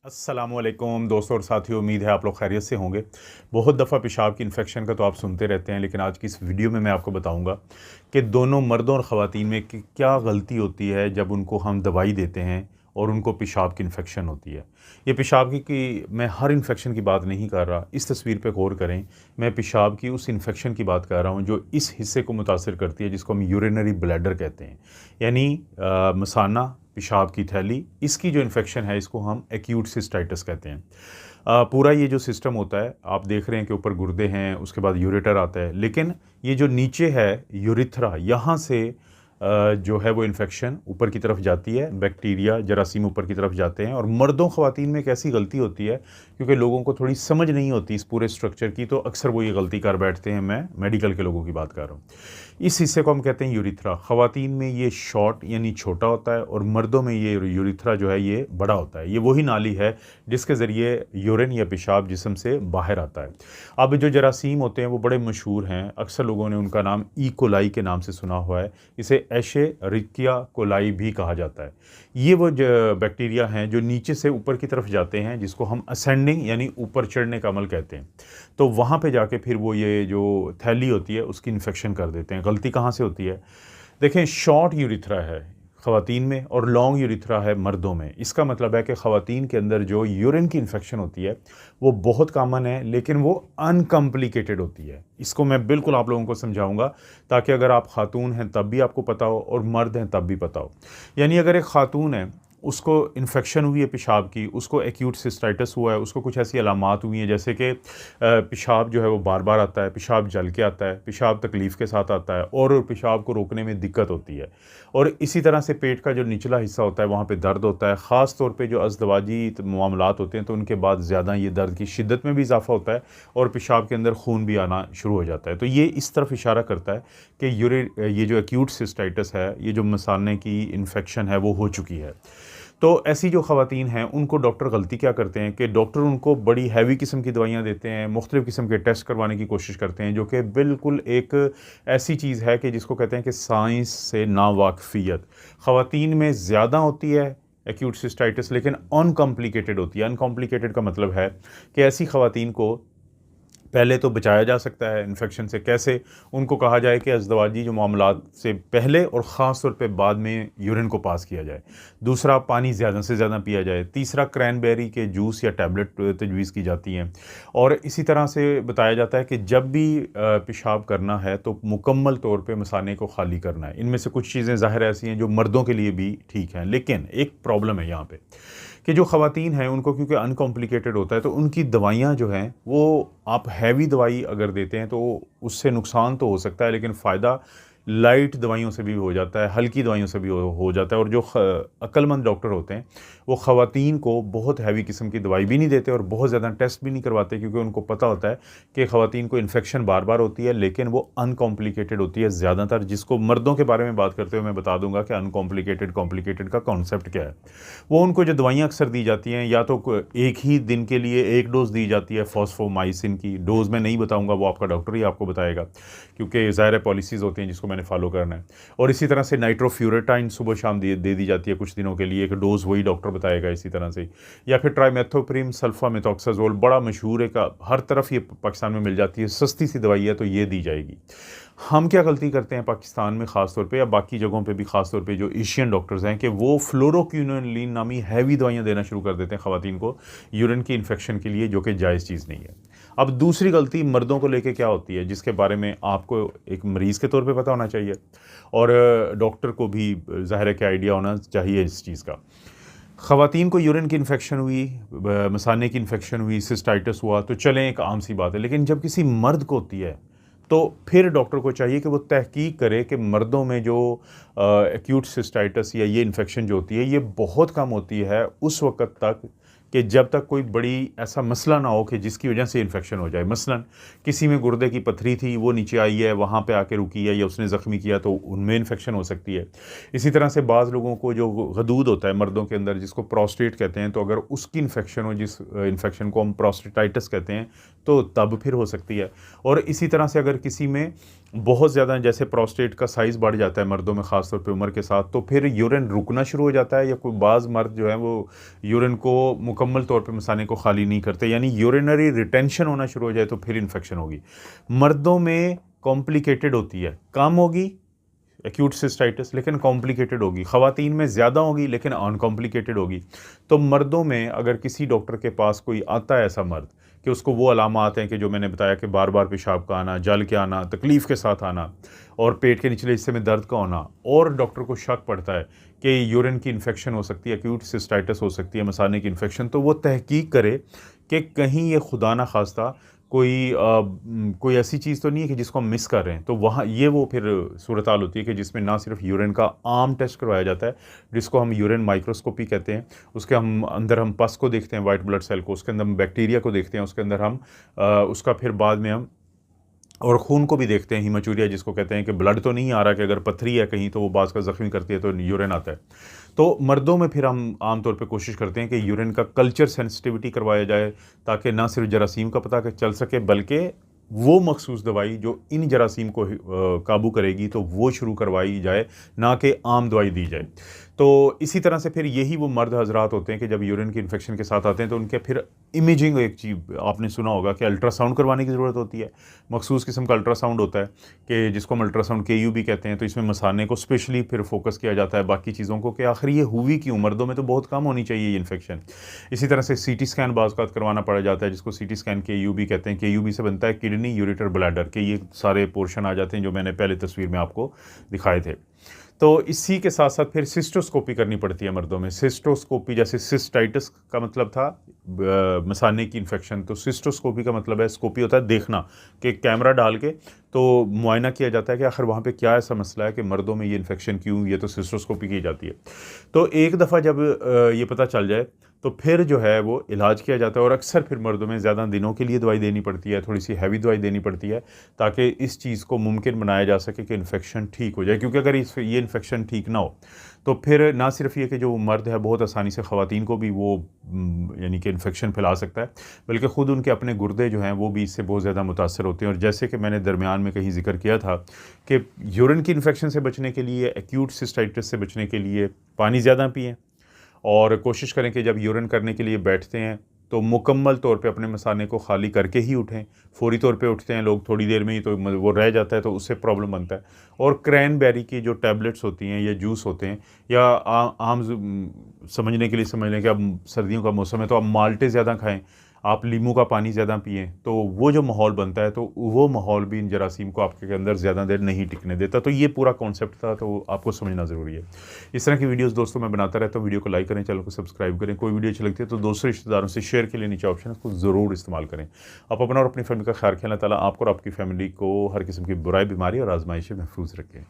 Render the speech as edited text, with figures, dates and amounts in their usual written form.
अस्सलामुअलैकुम दोस्तों और साथियों, उम्मीद है आप लोग खैरियत से होंगे। बहुत दफ़ा पेशाब की इन्फेक्शन का तो आप सुनते रहते हैं, लेकिन आज की इस वीडियो में मैं आपको बताऊंगा कि दोनों मर्दों और ख़वातीन में क्या गलती होती है जब उनको हम दवाई देते हैं और उनको पेशाब की इन्फेक्शन होती है। ये पेशाब की मैं हर इन्फेक्शन की बात नहीं कर रहा, इस तस्वीर पे गौर करें। मैं पेशाब की उस इन्फेक्शन की बात कर रहा हूँ जो इस हिस्से को मुतासर करती है, जिसको हम यूरिनरी ब्लैडर कहते हैं, यानी मसाना, पेशाब की थैली। इसकी जो इन्फेक्शन है इसको हम एक्यूट सिस्टाइटिस कहते हैं। पूरा ये जो सिस्टम होता है, आप देख रहे हैं कि ऊपर गुर्दे हैं, उसके बाद यूरेटर आता है, लेकिन ये जो नीचे है यूरिथ्रा, यहाँ से जो है वो इन्फेक्शन ऊपर की तरफ जाती है। बैक्टीरिया, जरासीम ऊपर की तरफ जाते हैं। और मर्दों ख़वातीन में एक ऐसी गलती होती है, क्योंकि लोगों को थोड़ी समझ नहीं होती इस पूरे स्ट्रक्चर की, तो अक्सर वो ये गलती कर बैठते हैं। मैं मेडिकल के लोगों की बात कर रहा हूँ। इस हिस्से को हम कहते हैं यूरिथ्रा। ख़वातीन में ये शॉर्ट यानी छोटा होता है, और मर्दों में ये यूरिथ्रा जो है ये बड़ा होता है। ये वही नाली है जिसके ज़रिए यूरिन या पेशाब जिस्म से बाहर आता है। अब जो जरासीम होते हैं वो बड़े मशहूर हैं, अक्सर लोगों ने उनका नाम ई कोलाई के नाम से सुना हुआ है। इसे एशेरिकिया कोलाई भी कहा जाता है। ये वो बैक्टीरिया हैं जो नीचे से ऊपर की तरफ जाते हैं, जिसको हम असेंडिंग यानी ऊपर चढ़ने का अमल कहते हैं। तो वहाँ पे जाके फिर वो ये जो थैली होती है उसकी इन्फेक्शन कर देते हैं। गलती कहाँ से होती है? देखें, शॉर्ट यूरिथ्रा है ख़वातीन में और लॉन्ग यूरिथ्रा है मर्दों में। इसका मतलब है कि ख़वातीन के अंदर जो यूरिन की इन्फेक्शन होती है वो बहुत कॉमन है, लेकिन वो अनकम्प्लिकेटेड होती है। इसको मैं बिल्कुल आप लोगों को समझाऊंगा, ताकि अगर आप खातून हैं तब भी आपको पता हो और मर्द हैं तब भी पता हो। यानी अगर एक खातून है, उसको इन्फेक्शन हुई है पेशाब की, उसको एक्यूट सिस्टाइटिस हुआ है, उसको कुछ ऐसी अलामात हुई हैं जैसे कि पेशाब जो है वो बार बार आता है, पेशाब जल के आता है, पेशाब तकलीफ़ के साथ आता है और पेशाब को रोकने में दिक्कत होती है। और इसी तरह से पेट का जो निचला हिस्सा होता है वहाँ पे दर्द होता है। ख़ास तौर पे जो अज़दवाजी मामलात होते हैं तो उनके बाद ज़्यादा ये दर्द की शिद्दत में भी इजाफ़ा होता है और पेशाब के अंदर खून भी आना शुरू हो जाता है। तो ये इस तरफ इशारा करता है कि ये जो एक्यूट सिस्टाइटिस है, ये जो मसाने की इन्फेक्शन है वो हो चुकी है। तो ऐसी जो ख़वातीन हैं उनको डॉक्टर गलती क्या करते हैं कि डॉक्टर उनको बड़ी हैवी किस्म की दवाइयाँ देते हैं, मुख्तलिफ़ किस्म के टेस्ट करवाने की कोशिश करते हैं, जो कि बिल्कुल एक ऐसी चीज़ है कि जिसको कहते हैं कि साइंस से नावाकफ़ियत। ख़वातीन में ज़्यादा होती है एक्यूट सिस्टाइटिस, लेकिन अनकॉम्प्लिकेटेड होती है। अनकॉम्प्लिकेटेड का मतलब है कि ऐसी ख़वातीन को पहले तो बचाया जा सकता है इन्फेक्शन से। कैसे? उनको कहा जाए कि अज़दवाजी जो मामलात से पहले और ख़ास तौर पे बाद में यूरिन को पास किया जाए। दूसरा, पानी ज़्यादा से ज़्यादा पिया जाए। तीसरा, क्रैनबेरी के जूस या टैबलेट तजवीज़ की जाती हैं। और इसी तरह से बताया जाता है कि जब भी पेशाब करना है तो मुकम्मल तौर पे मसाने को खाली करना है। इनमें से कुछ चीज़ें ज़ाहिर ऐसी हैं जो मर्दों के लिए भी ठीक हैं, लेकिन एक प्रॉब्लम है यहाँ पे कि जो ख़वातीन हैं उनको क्योंकि अनकॉम्प्लिकेटेड होता है, तो उनकी दवाइयाँ जो हैं वो, आप हैवी दवाई अगर देते हैं तो उससे नुकसान तो हो सकता है, लेकिन फ़ायदा लाइट दवाइयों से भी हो जाता है, हल्की दवाइयों से भी हो जाता है। और जो अक्लमंद डॉक्टर होते हैं वो ख़वातीन को बहुत हैवी किस्म की दवाई भी नहीं देते और बहुत ज़्यादा टेस्ट भी नहीं करवाते, क्योंकि उनको पता होता है कि ख़वातीन को इन्फेक्शन बार बार होती है, लेकिन वो अनकॉम्प्लिकेटेड होती है ज़्यादातर। जिसको मर्दों के बारे में बात करते हुए मैं बता दूंगा कि अनकॉम्प्लिकेटेड कॉम्प्लिकेटेड का कॉन्सेप्ट क्या है। वो उनको जो दवाइयाँ अक्सर दी जाती हैं, या तो एक ही दिन के लिए एक डोज़ दी जाती है फॉस्फोमाइसिन की। डोज़ मैं नहीं बताऊंगा, वो आपका डॉक्टर ही आपको बताएगा, क्योंकि ज़ाहिर पॉलिसीज़ होती हैं जिसको मैंने फॉलो करना है। और इसी तरह से नाइट्रोफ्यूरेटाइन सुबह शाम दे दी जाती है कुछ दिनों के लिए, एक डोज़ वही डॉक्टर बताएगा इसी तरह से। या फिर ट्राइमेथोप्रिम सल्फामेथोक्साजोल, बड़ा मशहूर है, का हर तरफ ये पाकिस्तान में मिल जाती है, सस्ती सी दवाई है, तो ये दी जाएगी। हम क्या गलती करते हैं पाकिस्तान में ख़ास तौर पे, या बाकी जगहों पे भी ख़ास तौर पे जो एशियन डॉक्टर्स हैं, कि वो फ्लोरोक्विनोलिन नामी हैवी दवाइयाँ देना शुरू कर देते हैं ख़वातीन को यूरिन की इन्फेक्शन के लिए, जो कि जायज़ चीज़ नहीं है। अब दूसरी गलती मर्दों को लेके क्या होती है, जिसके बारे में आपको एक मरीज़ के तौर पे पता होना चाहिए और डॉक्टर को भी ज़ाहिर है कि आइडिया होना चाहिए इस चीज़ का। ख़वातीन को यूरिन की इन्फेक्शन हुई, मसाने की इन्फेक्शन हुई, सिस्टाइटिस हुआ, तो चलें एक आम सी बात है। लेकिन जब किसी मर्द को होती है तो फिर डॉक्टर को चाहिए कि वो तहकीक करे कि मर्दों में जो एक्यूट सिस्टाइटिस या ये इन्फेक्शन जो होती है ये बहुत कम होती है उस वक़्त तक कि जब तक कोई बड़ी ऐसा मसला ना हो कि जिसकी वजह से इन्फेक्शन हो जाए। मसलन किसी में गुर्दे की पथरी थी, वो नीचे आई है, वहाँ पे आके रुकी है, या उसने ज़ख्मी किया, तो उनमें इन्फेक्शन हो सकती है। इसी तरह से बाज़ लोगों को जो गदूद होता है मर्दों के अंदर, जिसको प्रोस्टेट कहते हैं, तो अगर उसकी इन्फेक्शन हो, जिस इन्फेक्शन को हम प्रोस्टेटाइटिस कहते हैं, तो तब फिर हो सकती है। और इसी तरह से अगर किसी में बहुत ज़्यादा जैसे प्रोस्टेट का साइज़ बढ़ जाता है मर्दों में, ख़ास तौर पे उम्र के साथ, तो फिर यूरिन रुकना शुरू हो जाता है, या कोई बाज़ मर्द जो है वो यूरिन को मुकम्मल तौर पे मसाने को खाली नहीं करते, यानी यूरिनरी रिटेंशन होना शुरू हो जाए तो फिर इन्फेक्शन होगी। मर्दों में कॉम्प्लिकेटेड होती है, कम होगी एक्यूट सिस्टाइटिस लेकिन कॉम्प्लिकेटेड होगी, ख़वातीन में ज़्यादा होगी लेकिन अनकॉम्प्लिकेटेड होगी। तो मर्दों में अगर किसी डॉक्टर के पास कोई आता है ऐसा मर्द कि उसको वो अलामात हैं कि जो मैंने बताया कि बार बार पेशाब का आना, जल के आना, तकलीफ़ के साथ आना और पेट के निचले हिस्से में दर्द का होना, और डॉक्टर को शक पड़ता है कि यूरिन की इन्फेक्शन हो सकती है, एक्यूट सिस्टाइटिस हो सकती है, मसाने की इन्फेक्शन, तो वो तहकीक करे कि कहीं ये खुदा ना खास्ता कोई ऐसी चीज़ तो नहीं है कि जिसको हम मिस कर रहे हैं। तो वहाँ ये वो फिर सूरत हाल होती है कि जिसमें ना सिर्फ यूरिन का आम टेस्ट करवाया जाता है, जिसको हम यूरिन माइक्रोस्कोपी कहते हैं, उसके अंदर हम पस को देखते हैं, वाइट ब्लड सेल को, उसके अंदर हम बैक्टीरिया को देखते हैं, उसके अंदर हम उसका फिर बाद में हम और खून को भी देखते हैं, हीमाचूरिया जिसको कहते हैं, कि ब्लड तो नहीं आ रहा, कि अगर पथरी है कहीं तो वो बाज़ का ज़ख्मी करती है तो यूरिन आता है। तो मर्दों में फिर हम आम तौर पे कोशिश करते हैं कि यूरिन का कल्चर सेंसिटिविटी करवाया जाए, ताकि ना सिर्फ जरासीम का पता चल सके बल्कि वो मखसूस दवाई जो इन जरासीम को काबू करेगी तो वो शुरू करवाई जाए, ना कि आम दवाई दी जाए। तो इसी तरह से फिर यही वो मर्द हजरात होते हैं कि जब यूरिन की इन्फेक्शन के साथ आते हैं तो उनके फिर इमेजिंग, एक चीज़ आपने सुना होगा कि अल्ट्रासाउंड करवाने की ज़रूरत होती है। मखसूस किस्म का अल्ट्रासाउंड होता है कि जिसको हम अल्ट्रासाउंड KU भी कहते हैं। तो इसमें मसाने को स्पेशली फिर फोकस किया जाता है, बाकी चीज़ों को, कि आखिर ये हुई क्यों, मर्दों में तो बहुत कम होनी चाहिए ये इन्फेक्शन। इसी तरह से CT स्कैन बाज़ औक़ात करवाना पड़ जाता है, जिसको CT स्कैन KU भी कहते हैं। KU से बनता है किडनी, यूरेटर, ब्लैडर के ये सारे पोर्शन आ जाते हैं जो मैंने पहले तस्वीर में आपको दिखाए थे। तो इसी के साथ साथ फिर सिस्टोस्कोपी करनी पड़ती है मर्दों में। सिस्टोस्कोपी, जैसे सिस्टाइटिस का मतलब था मसाने की इन्फेक्शन, तो सिस्टोस्कोपी का मतलब है, स्कोपी होता है देखना, कि कैमरा डाल के तो मुआयना किया जाता है कि आखिर वहाँ पे क्या ऐसा मसला है कि मर्दों में ये इन्फेक्शन क्यों, ये तो सिस्टोस्कोपी की जाती है। तो एक दफ़ा जब ये पता चल जाए तो फिर जो है वो इलाज किया जाता है, और अक्सर फिर मर्दों में ज़्यादा दिनों के लिए दवाई देनी पड़ती है, थोड़ी सी हैवी दवाई देनी पड़ती है, ताकि इस चीज़ को मुमकिन बनाया जा सके कि इन्फेक्शन ठीक हो जाए। क्योंकि अगर ये इन्फेक्शन ठीक ना हो तो फिर ना सिर्फ ये कि जो मर्द है बहुत आसानी से ख़वातीन को भी वो यानी कि इन्फेक्शन फैला सकता है, बल्कि ख़ुद उनके अपने गुर्दे जो हैं वो भी इससे बहुत ज़्यादा मुतासर होते हैं। और जैसे कि मैंने दरमियान में कहीं जिक्र किया था कि यूरिन की इन्फेक्शन से बचने के लिए, एक्यूट सिस्टाइटिस से बचने के लिए पानी ज़्यादा पिएँ, और कोशिश करें कि जब यूरिन करने के लिए बैठते हैं तो मुकम्मल तौर पे अपने मसाने को खाली करके ही उठें। फौरी तौर पे उठते हैं लोग थोड़ी देर में ही, तो वो रह जाता है तो उससे प्रॉब्लम बनता है। और क्रैनबेरी की जो टैबलेट्स होती हैं या जूस होते हैं, या आम समझने के लिए समझ लें कि अब सर्दियों का मौसम है तो आप माल्टे ज़्यादा खाएँ, आप नींबू का पानी ज़्यादा पिएँ, तो वो जो माहौल बनता है तो वो माहौल भी इन जरासीम को आपके अंदर ज़्यादा देर नहीं टिकने देता। तो ये पूरा कॉन्सेप्ट था, तो आपको समझना ज़रूरी है। इस तरह की वीडियोस दोस्तों मैं बनाता रहता हूँ। वीडियो को लाइक करें, चैनल को सब्सक्राइब करें। कोई वीडियो अच्छी लगती है तो दूसरे रिश्तेदारों से शेयर के लिए नीचे ऑप्शन है, उसको ज़रूर इस्तेमाल करें। आप अपना और अपनी फैमिली का ख्याल रखें। अल्लाह ताला आपको और आपकी फैमिली को हर किस्म की बुराई, बीमारी और आजमाइश से महफूज रखें।